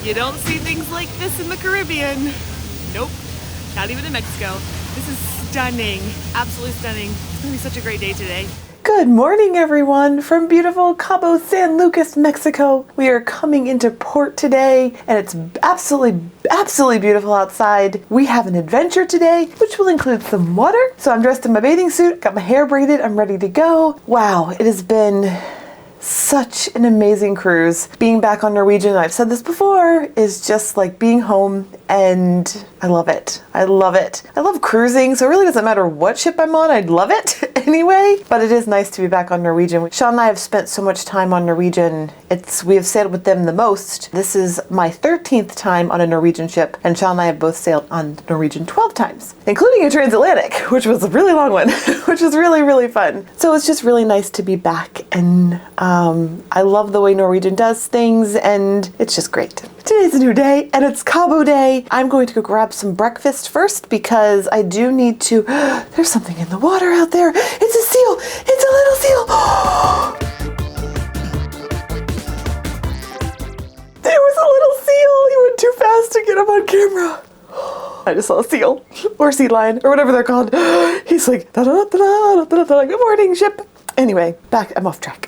You don't see things like this in the Caribbean. Nope, not even in Mexico. This is stunning, absolutely stunning. It's gonna be such a great day today. Good morning, everyone, from beautiful Cabo San Lucas, Mexico. We are coming into port today, and it's absolutely beautiful outside. We have an adventure today, which will include some water. So I'm dressed in my bathing suit, got my hair braided, I'm ready to go. Wow, it has been such an amazing cruise. Being back on Norwegian, I've said this before, is just like being home, and I love it. I love it. I love cruising, so it really doesn't matter what ship I'm on, I'd love it anyway. But it is nice to be back on Norwegian. Sean and I have spent so much time on Norwegian. We have sailed with them the most. This is my 13th time on a Norwegian ship, and Sean and I have both sailed on Norwegian 12 times, including a transatlantic, which was a really long one, which was really fun. So it's just really nice to be back, and I love the way Norwegian does things, and it's just great. Today's a new day, and it's Cabo Day. I'm going to go grab some breakfast first because I do need to. There's something in the water out there. It's a seal. It's a little seal. There was a little seal. He went too fast to get him on camera. I just saw a seal or sea lion or whatever they're called. He's like, da da da da da da. Good morning, ship. Anyway, back. I'm off track.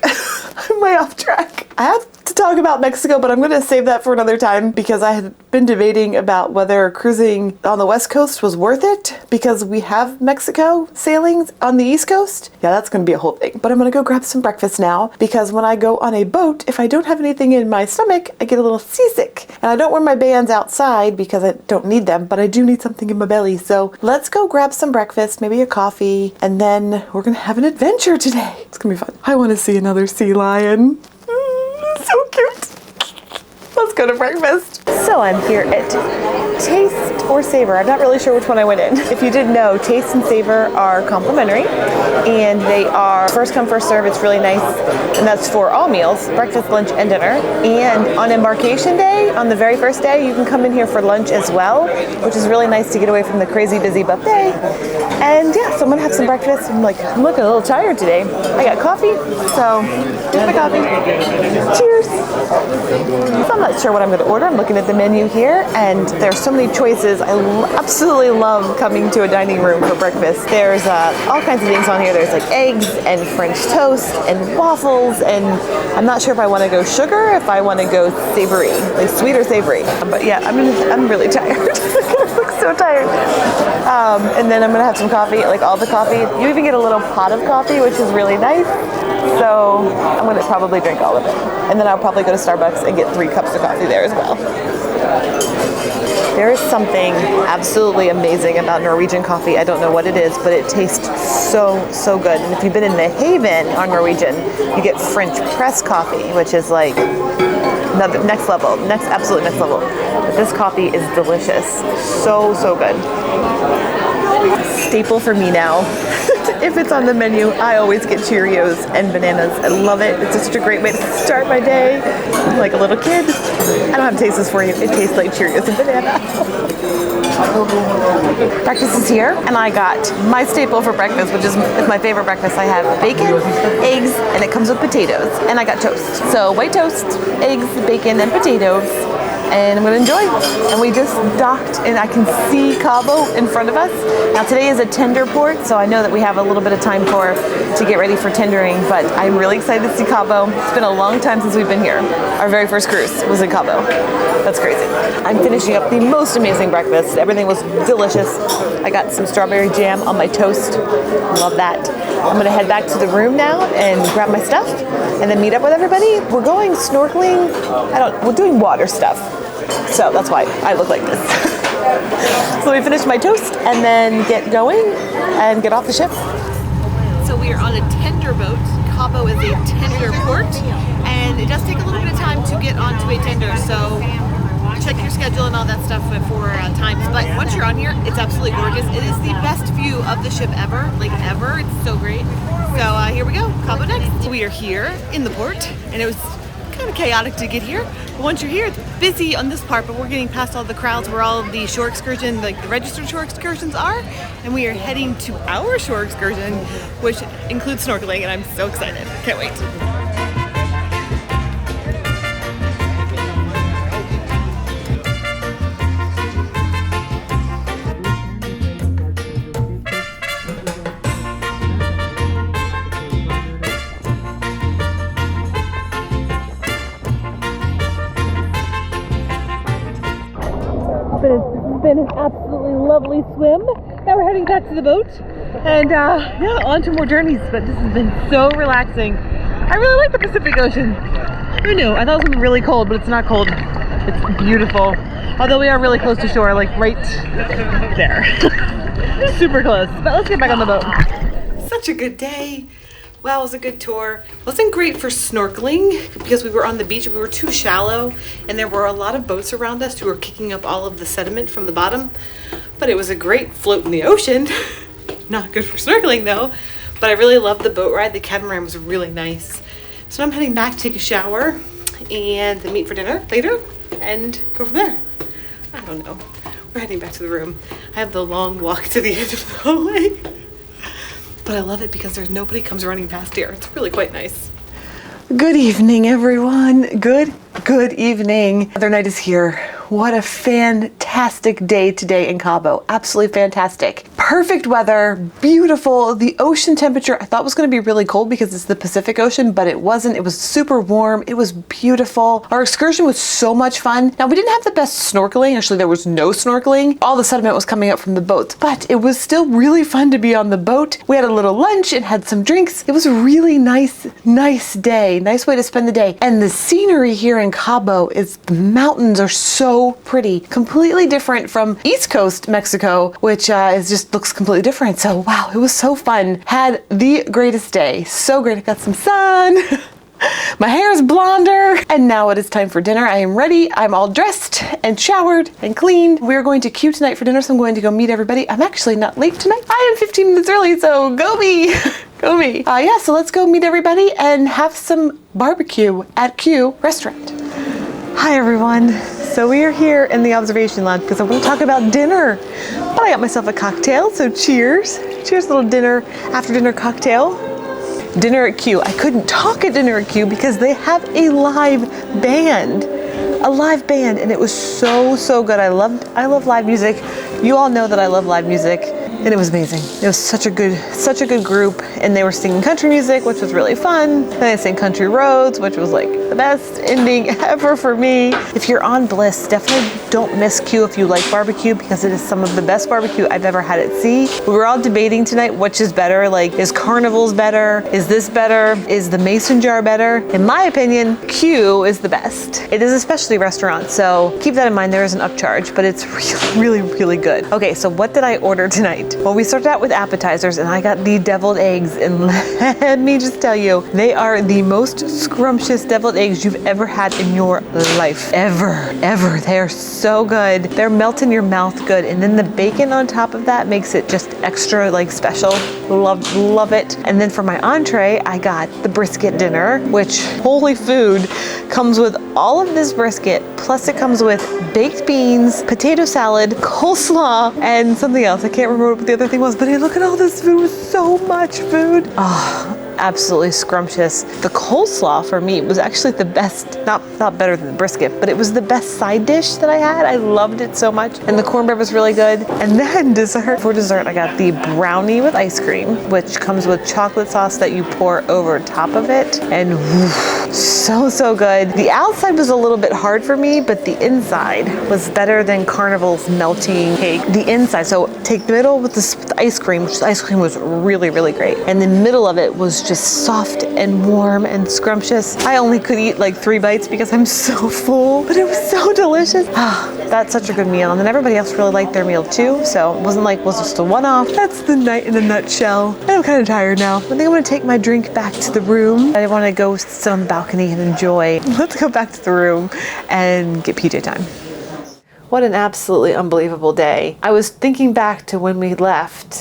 I'm way off track. I have to talk about Mexico, but I'm going to save that for another time because I had been debating about whether cruising on the West Coast was worth it because we have Mexico sailings on the East Coast. Yeah, that's going to be a whole thing. But I'm going to go grab some breakfast now because when I go on a boat, if I don't have anything in my stomach, I get a little seasick. And I don't wear my bands outside because I don't need them, but I do need something in my belly. So let's go grab some breakfast, maybe a coffee, and then we're going to have an adventure today. It's going to be fun. I want to see another sea lion. So cute. Let's go to breakfast. So I'm here at Taste or Savor. I'm not really sure which one I went in. If you didn't know, Taste and Savor are complimentary, and they are first come, first serve. It's really nice, and that's for all meals, breakfast, lunch, and dinner. And on embarkation day, on the very first day, you can come in here for lunch as well, which is really nice to get away from the crazy busy buffet. And yeah, so I'm gonna have some breakfast. I'm looking a little tired today. I got coffee, so here's my coffee. Cheers. So I'm not sure what I'm gonna order. I'm looking at the menu here, and there's so many choices. I absolutely love coming to a dining room for breakfast. There's all kinds of things on here. There's like eggs and French toast and waffles, and I'm not sure if I want to go sugar or if I want to go savory, like sweet or savory. But yeah, I'm really tired. I look so tired. And then I'm gonna have some coffee, like all the coffee. You even get a little pot of coffee, which is really nice. So I'm gonna probably drink all of it. And then I'll probably go to Starbucks and get 3 cups of coffee there as well. There is something absolutely amazing about Norwegian coffee. I don't know what it is, but it tastes so good. And if you've been in the Haven on Norwegian, you get French press coffee, which is like next level, absolute next level. But this coffee is delicious. So good. Staple for me now. If it's on the menu, I always get Cheerios and bananas. I love it. It's just a great way to start my day. I'm like a little kid. I don't have to taste this for you. It tastes like Cheerios and banana. Breakfast is here, and I got my staple for breakfast, which is my favorite breakfast. I have bacon, eggs, and it comes with potatoes. And I got toast. So white toast, eggs, bacon, and potatoes. And I'm going to enjoy. And we just docked, and I can see Cabo in front of us. Now today is a tender port, so I know that we have a little bit of time to get ready for tendering, but I'm really excited to see Cabo. It's been a long time since we've been here. Our very first cruise was in Cabo. That's crazy. I'm finishing up the most amazing breakfast. Everything was delicious. I got some strawberry jam on my toast. Love that. I'm going to head back to the room now and grab my stuff and then meet up with everybody. We're going snorkeling. We're doing water stuff. So that's why I look like this. So let me finish my toast and then get going and get off the ship. So we are on a tender boat. Cabo is a tender port, and it does take a little bit of time to get onto a tender. So check your schedule and all that stuff for times. But once you're on here, it's absolutely gorgeous. It is the best view of the ship ever, like ever. It's so great. So here we go, Cabo next. We are here in the port, and it was kind of chaotic to get here. But once you're here, it's busy on this part, but we're getting past all the crowds where all of the shore excursion, like the registered shore excursions are, and we are heading to our shore excursion, which includes snorkeling, and I'm so excited. Can't wait. It's been an absolutely lovely swim. Now we're heading back to the boat and yeah, on to more journeys, but this has been so relaxing. I really like the Pacific Ocean. Who knew? I thought it was gonna be really cold, but it's not cold. It's beautiful. Although we are really close to shore, like right there. Super close. But let's get back on the boat. Such a good day. Wow, it was a good tour. Wasn't great for snorkeling because we were on the beach and we were too shallow and there were a lot of boats around us who were kicking up all of the sediment from the bottom. But it was a great float in the ocean. Not good for snorkeling though. But I really loved the boat ride. The catamaran was really nice. So I'm heading back to take a shower and meet for dinner later and go from there. I don't know. We're heading back to the room. I have the long walk to the end of the hallway. But I love it because there's nobody comes running past here. It's really quite nice. Good evening, everyone. Good evening. Another night is here. What a fantastic day today in Cabo. Absolutely fantastic. Perfect weather, beautiful. The ocean temperature I thought was going to be really cold because it's the Pacific Ocean, but it wasn't. It was super warm. It was beautiful. Our excursion was so much fun. Now we didn't have the best snorkeling. Actually, there was no snorkeling. All the sediment was coming up from the boats, but it was still really fun to be on the boat. We had a little lunch and had some drinks. It was a really nice day. Nice way to spend the day. And the scenery here in Cabo is the mountains are so pretty, completely different from East Coast Mexico, which is just looks completely different. So wow, it was so fun. Had the greatest day. So great. I got some sun. My hair is blonder. And now it is time for dinner. I am ready. I'm all dressed and showered and cleaned. We're going to Q tonight for dinner, so I'm going to go meet everybody. I'm actually not late tonight. I am 15 minutes early, so go me. Go me. Yeah, so let's go meet everybody and have some barbecue at Q restaurant. Hi everyone. So we are here in the observation lounge because I want to talk about dinner. But I got myself a cocktail, so cheers. Cheers, little dinner, after dinner cocktail. Dinner at Q. I couldn't talk at dinner at Q because they have a live band. A live band, and it was so good. I love live music. You all know that I love live music. And it was amazing. It was such a good group, and they were singing country music, which was really fun. Then they sang Country Roads, which was like the best ending ever for me. If you're on Bliss, definitely don't miss Q if you like barbecue, because it is some of the best barbecue I've ever had at sea. We were all debating tonight which is better. Like, is Carnival's better? Is this better? Is the Mason Jar better? In my opinion, Q is the best. It is a specialty restaurant, so keep that in mind. There is an upcharge, but it's really good. Okay, so what did I order tonight? Well, we started out with appetizers, and I got the deviled eggs, and let me just tell you, they are the most scrumptious deviled eggs you've ever had in your life. Ever. They are so good. They're melt in your mouth good, and then the bacon on top of that makes it just extra like special. Love it. And then for my entree, I got the brisket dinner, which, holy food, comes with all of this brisket, plus it comes with baked beans, potato salad, coleslaw, and something else. I can't remember what the other thing was, but hey, look at all this food. It was so much food. Oh, absolutely scrumptious. The coleslaw for me was actually the best, not better than the brisket, but it was the best side dish that I had. I loved it so much. And the cornbread was really good. And then dessert. For dessert, I got the brownie with ice cream, which comes with chocolate sauce that you pour over top of it. And so good. The outside was a little bit hard for me, but the inside was better than Carnival's melting cake. The inside, so take the middle with the ice cream, which the ice cream was really great. And the middle of it was just soft and warm and scrumptious. I only could eat like 3 bites because I'm so full, but it was so delicious. That's such a good meal. And then everybody else really liked their meal too, so it wasn't like it was just a one-off. That's the night in a nutshell. I'm kind of tired now. I think I'm gonna take my drink back to the room. I want to go sit on the balcony and enjoy. Let's go back to the room and get PJ time. What an absolutely unbelievable day. I was thinking back to when we left,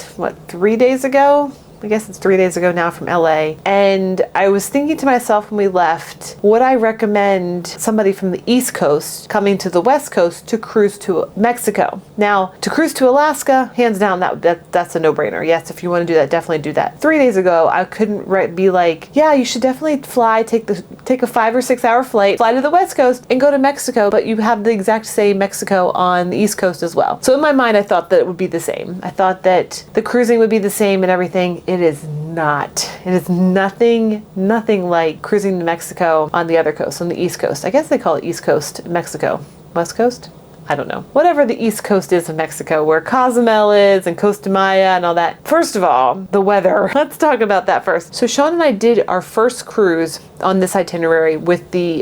3 days ago? I guess it's 3 days ago now from LA. And I was thinking to myself when we left, would I recommend somebody from the East Coast coming to the West Coast to cruise to Mexico? Now, to cruise to Alaska, hands down, that's a no-brainer. Yes, if you want to do that, definitely do that. 3 days ago, I couldn't be like, yeah, you should definitely fly, take a 5 or 6 hour flight, fly to the West Coast and go to Mexico, but you have the exact same Mexico on the East Coast as well. So in my mind, I thought that it would be the same. I thought that the cruising would be the same and everything. It is not. It is nothing like cruising to Mexico on the other coast, on the East Coast. I guess they call it East Coast Mexico. West Coast? I don't know, whatever the East Coast is of Mexico, where Cozumel is and Costa Maya and all that. First of all, the weather. Let's talk about that first. So Sean and I did our first cruise on this itinerary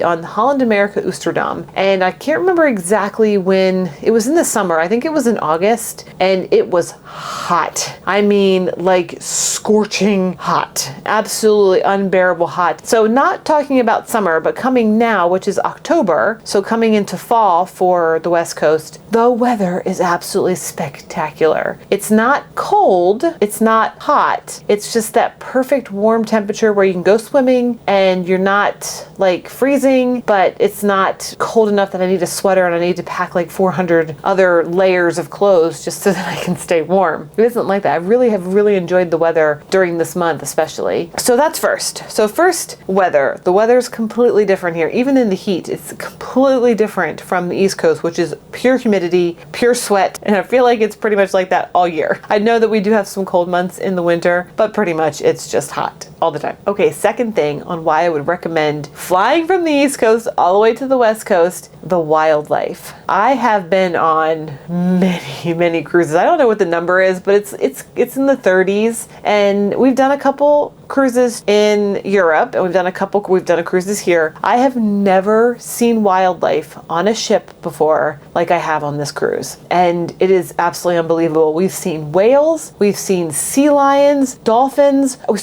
on Holland America Oosterdam. And I can't remember exactly when. It was in the summer. I think it was in August, and it was hot. I mean, like scorching hot. Absolutely unbearable hot. So not talking about summer, but coming now, which is October, so coming into fall for the West Coast, the weather is absolutely spectacular. It's not cold, it's not hot, it's just that perfect warm temperature where you can go swimming and you're not like freezing, but it's not cold enough that I need a sweater and I need to pack like 400 other layers of clothes just so that I can stay warm. It isn't like that. I have really enjoyed the weather during this month especially. So that's first. So first, weather. The weather's completely different here. Even in the heat, it's completely different from the East Coast, which is pure humidity, pure sweat, and I feel like it's pretty much like that all year. I know that we do have some cold months in the winter, but pretty much it's just hot all the time. Okay, second thing on why I would recommend flying from the East Coast all the way to the West Coast, the wildlife. I have been on many cruises. I don't know what the number is, but it's in the 30s, and we've done a couple cruises in Europe, and we've done cruises here. I have never seen wildlife on a ship before like I have on this cruise, and it is absolutely unbelievable. We've seen whales, we've seen sea lions, dolphins. We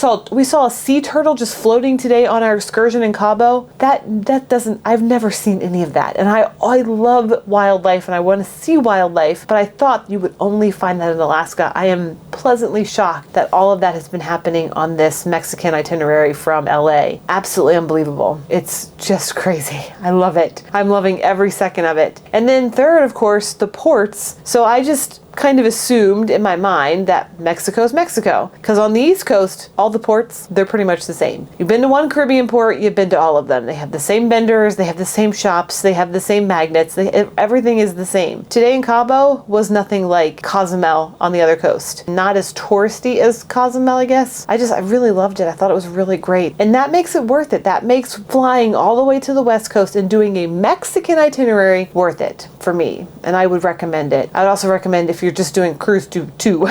saw a sea turtle just floating today on our excursion in Cabo. I've never seen any of that, and I love wildlife and I want to see wildlife, but I thought you would only find that in Alaska. I am pleasantly shocked that all of that has been happening on this Mexican itinerary from LA. Absolutely unbelievable. It's just crazy. I love it. I'm loving every second of it. And then third, of course, the ports. So I just kind of assumed in my mind that Mexico's Mexico, because on the East Coast, all the ports, they're pretty much the same. You've been to one Caribbean port, you've been to all of them. They have the same vendors, they have the same shops, they have the same magnets, everything is the same. Today in Cabo was nothing like Cozumel on the other coast. Not as touristy as Cozumel, I guess. I really loved it. I thought it was really great. And that makes it worth it. That makes flying all the way to the West Coast and doing a Mexican itinerary worth it for me. And I would recommend it. I would also recommend if you're just doing cruise, do two.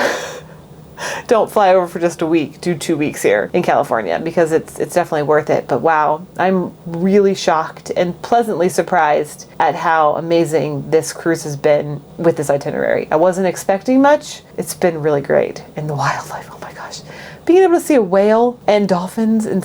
Don't fly over for just a week. Do 2 weeks here in California because it's definitely worth it. But wow, I'm really shocked and pleasantly surprised at how amazing this cruise has been with this itinerary. I wasn't expecting much. It's been really great. And the wildlife, oh my gosh. Being able to see a whale and dolphins and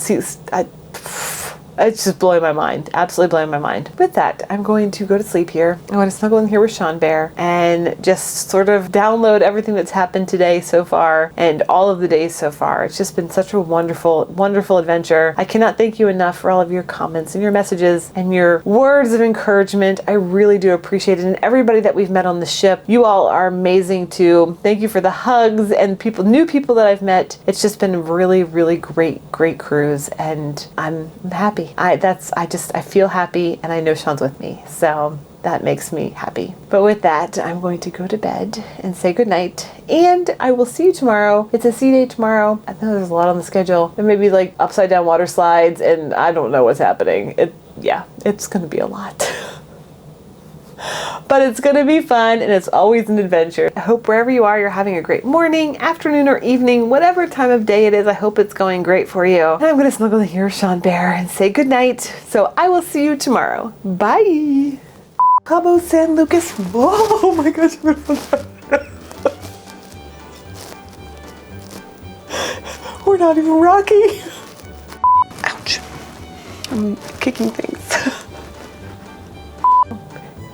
it's just blowing my mind. Absolutely blowing my mind. With that, I'm going to go to sleep here. I want to snuggle in here with Sean Bear and just sort of download everything that's happened today so far and all of the days so far. It's just been such a wonderful, wonderful adventure. I cannot thank you enough for all of your comments and your messages and your words of encouragement. I really do appreciate it. And everybody that we've met on the ship, you all are amazing too. Thank you for the hugs and new people that I've met. It's just been a really, really great cruise, and I'm happy. I feel happy, and I know Sean's with me, so that makes me happy. But with that, I'm going to go to bed and say goodnight, and I will see you tomorrow. It's a sea day tomorrow. I know there's a lot on the schedule. There may be like upside down water slides, and I don't know what's happening. It's gonna be a lot. But it's going to be fun, and it's always an adventure. I hope wherever you are, you're having a great morning, afternoon, or evening, whatever time of day it is. I hope it's going great for you. And I'm going to snuggle in here with Sean Bear and say goodnight. So I will see you tomorrow. Bye. Cabo San Lucas. Whoa, oh my gosh. We're not even rocky. Ouch. I'm kicking things.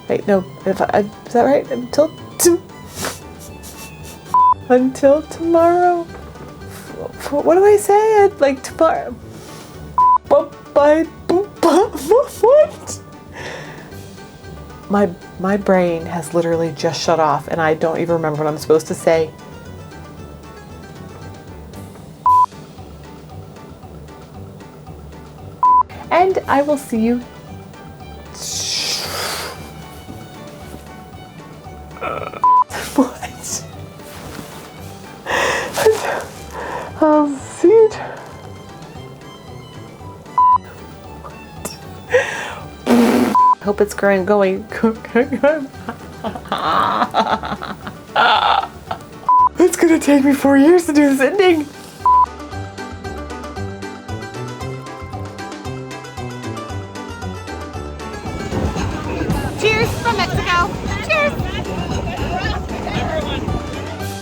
Wait, no, is that right? Until tomorrow. What do I say? Like tomorrow. What? My brain has literally just shut off, and I don't even remember what I'm supposed to say. And I will see you. What? I'll see you. Hope it's going. It's gonna take me 4 years to do this ending. Cheers from Mexico.